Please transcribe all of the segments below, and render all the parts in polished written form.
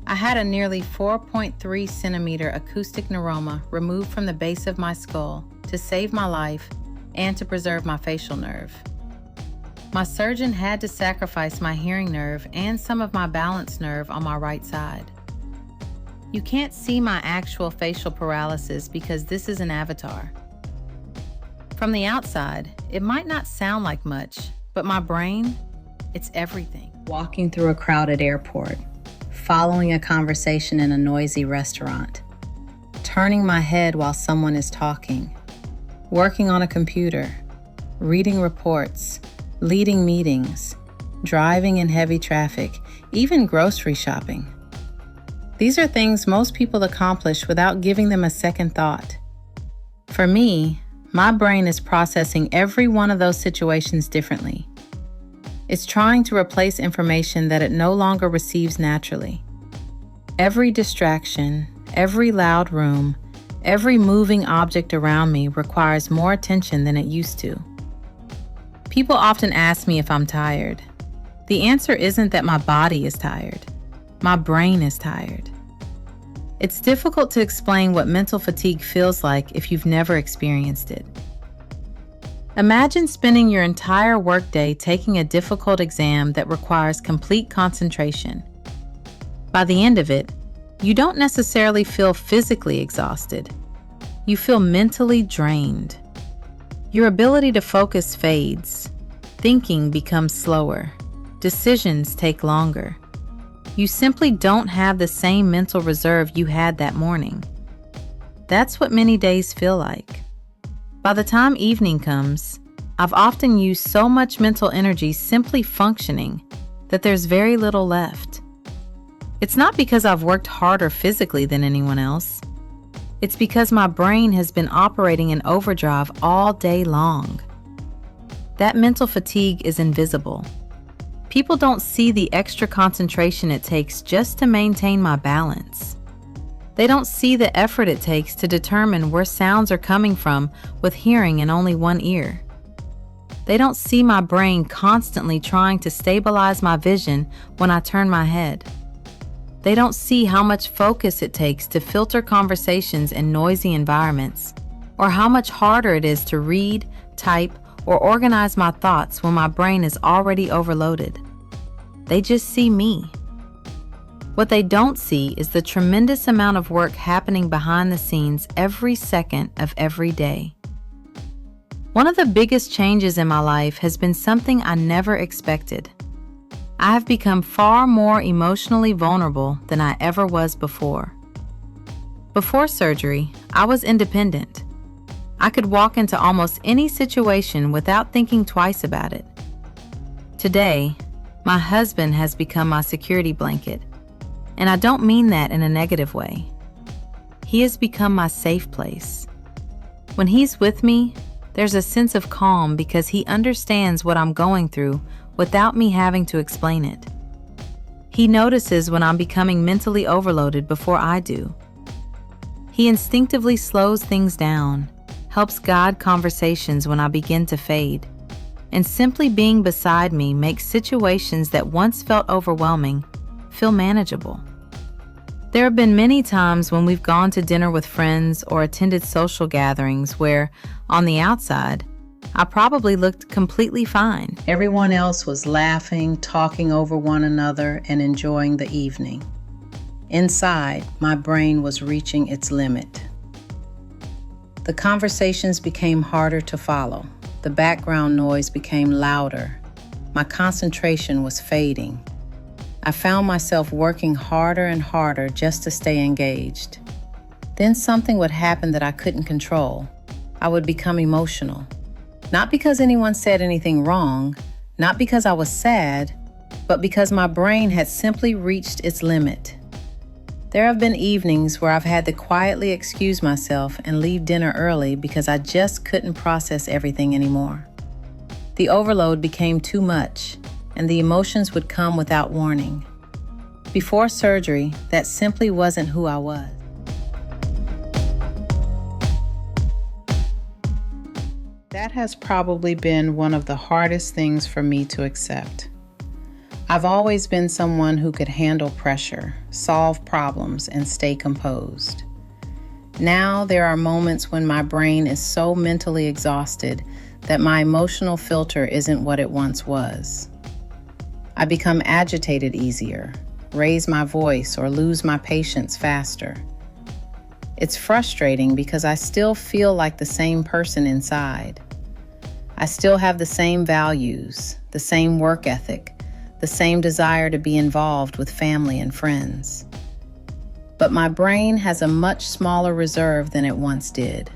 I had a nearly 4.3 centimeter acoustic neuroma removed from the base of my skull to save my life and to preserve my facial nerve. My surgeon had to sacrifice my hearing nerve and some of my balance nerve on my right side. You can't see my actual facial paralysis because this is an avatar. From the outside, it might not sound like much, but my brain, it's everything. Walking through a crowded airport, following a conversation in a noisy restaurant, turning my head while someone is talking, working on a computer, reading reports, leading meetings, driving in heavy traffic, even grocery shopping. These are things most people accomplish without giving them a second thought. For me, my brain is processing every one of those situations differently. It's trying to replace information that it no longer receives naturally. Every distraction, every loud room, every moving object around me requires more attention than it used to. People often ask me if I'm tired. The answer isn't that my body is tired. My brain is tired. It's difficult to explain what mental fatigue feels like if you've never experienced it. Imagine spending your entire workday taking a difficult exam that requires complete concentration. By the end of it, you don't necessarily feel physically exhausted. You feel mentally drained. Your ability to focus fades. Thinking becomes slower. Decisions take longer. You simply don't have the same mental reserve you had that morning. That's what many days feel like. By the time evening comes, I've often used so much mental energy simply functioning that there's very little left. It's not because I've worked harder physically than anyone else. It's because my brain has been operating in overdrive all day long. That mental fatigue is invisible. People don't see the extra concentration it takes just to maintain my balance. They don't see the effort it takes to determine where sounds are coming from with hearing in only one ear. They don't see my brain constantly trying to stabilize my vision when I turn my head. They don't see how much focus it takes to filter conversations in noisy environments, or how much harder it is to read, type, or organize my thoughts when my brain is already overloaded. They just see me. What they don't see is the tremendous amount of work happening behind the scenes every second of every day. One of the biggest changes in my life has been something I never expected. I have become far more emotionally vulnerable than I ever was before. Before surgery, I was independent. I could walk into almost any situation without thinking twice about it. Today, my husband has become my security blanket, and I don't mean that in a negative way. He has become my safe place. When he's with me, there's a sense of calm because he understands what I'm going through without me having to explain it. He notices when I'm becoming mentally overloaded before I do. He instinctively slows things down, helps guide conversations when I begin to fade, and simply being beside me makes situations that once felt overwhelming feel manageable. There have been many times when we've gone to dinner with friends or attended social gatherings where, on the outside, I probably looked completely fine. Everyone else was laughing, talking over one another, and enjoying the evening. Inside, my brain was reaching its limit. The conversations became harder to follow. The background noise became louder. My concentration was fading. I found myself working harder and harder just to stay engaged. Then something would happen that I couldn't control. I would become emotional. Not because anyone said anything wrong, not because I was sad, but because my brain had simply reached its limit. There have been evenings where I've had to quietly excuse myself and leave dinner early because I just couldn't process everything anymore. The overload became too much, and the emotions would come without warning. Before surgery, that simply wasn't who I was. That has probably been one of the hardest things for me to accept. I've always been someone who could handle pressure, solve problems, and stay composed. Now there are moments when my brain is so mentally exhausted that my emotional filter isn't what it once was. I become agitated easier, raise my voice, or lose my patience faster. It's frustrating because I still feel like the same person inside. I still have the same values, the same work ethic, the same desire to be involved with family and friends. But my brain has a much smaller reserve than it once did.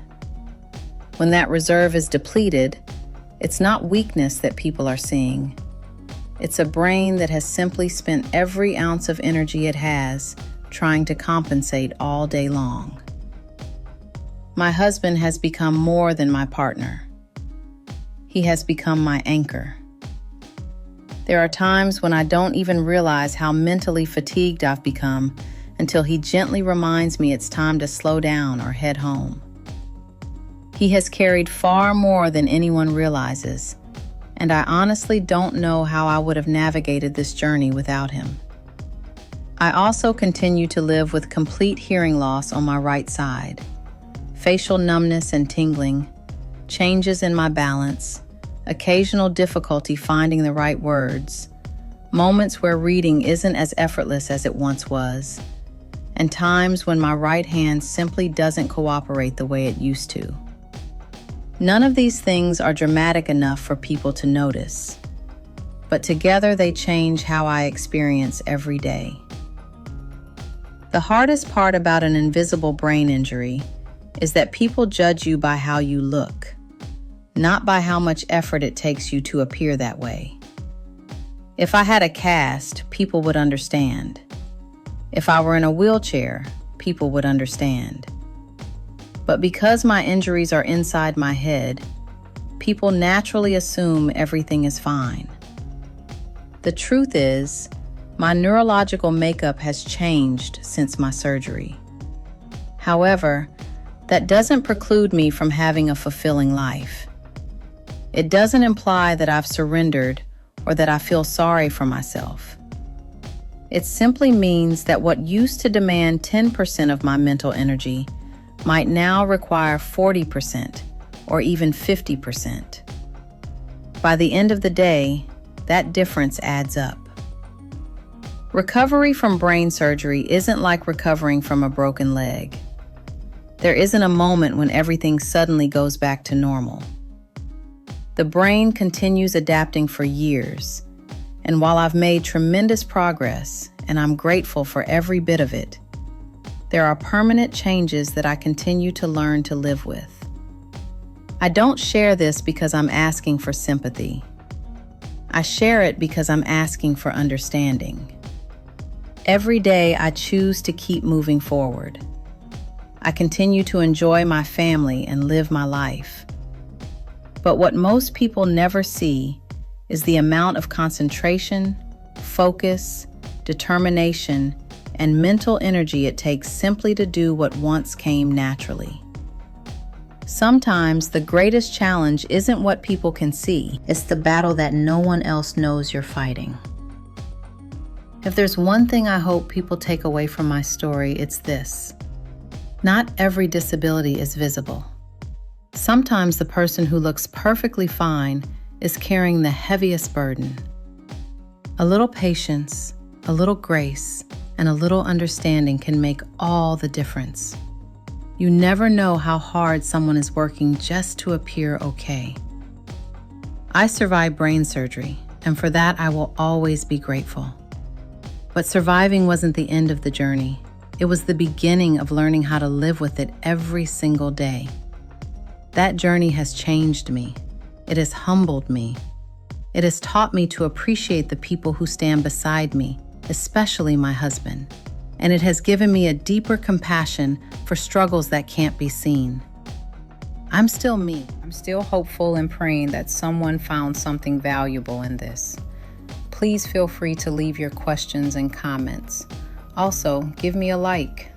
When that reserve is depleted, it's not weakness that people are seeing. It's a brain that has simply spent every ounce of energy it has trying to compensate all day long. My husband has become more than my partner. He has become my anchor. There are times when I don't even realize how mentally fatigued I've become until he gently reminds me it's time to slow down or head home. He has carried far more than anyone realizes, and I honestly don't know how I would have navigated this journey without him. I also continue to live with complete hearing loss on my right side, facial numbness and tingling, changes in my balance, occasional difficulty finding the right words, moments where reading isn't as effortless as it once was, and times when my right hand simply doesn't cooperate the way it used to. None of these things are dramatic enough for people to notice, but together they change how I experience every day. The hardest part about an invisible brain injury is that people judge you by how you look, not by how much effort it takes you to appear that way. If I had a cast, people would understand. If I were in a wheelchair, people would understand. But because my injuries are inside my head, people naturally assume everything is fine. The truth is, my neurological makeup has changed since my surgery. However, that doesn't preclude me from having a fulfilling life. It doesn't imply that I've surrendered or that I feel sorry for myself. It simply means that what used to demand 10% of my mental energy might now require 40% or even 50%. By the end of the day, that difference adds up. Recovery from brain surgery isn't like recovering from a broken leg. There isn't a moment when everything suddenly goes back to normal. The brain continues adapting for years, and while I've made tremendous progress, and I'm grateful for every bit of it, there are permanent changes that I continue to learn to live with. I don't share this because I'm asking for sympathy. I share it because I'm asking for understanding. Every day I choose to keep moving forward. I continue to enjoy my family and live my life. But what most people never see is the amount of concentration, focus, determination, and mental energy it takes simply to do what once came naturally. Sometimes the greatest challenge isn't what people can see, it's the battle that no one else knows you're fighting. If there's one thing I hope people take away from my story, it's this. Not every disability is visible. Sometimes the person who looks perfectly fine is carrying the heaviest burden. A little patience, a little grace, and a little understanding can make all the difference. You never know how hard someone is working just to appear okay. I survived brain surgery, and for that I will always be grateful. But surviving wasn't the end of the journey. It was the beginning of learning how to live with it every single day. That journey has changed me. It has humbled me. It has taught me to appreciate the people who stand beside me, especially my husband. And it has given me a deeper compassion for struggles that can't be seen. I'm still me. I'm still hopeful and praying that someone found something valuable in this. Please feel free to leave your questions and comments. Also, give me a like,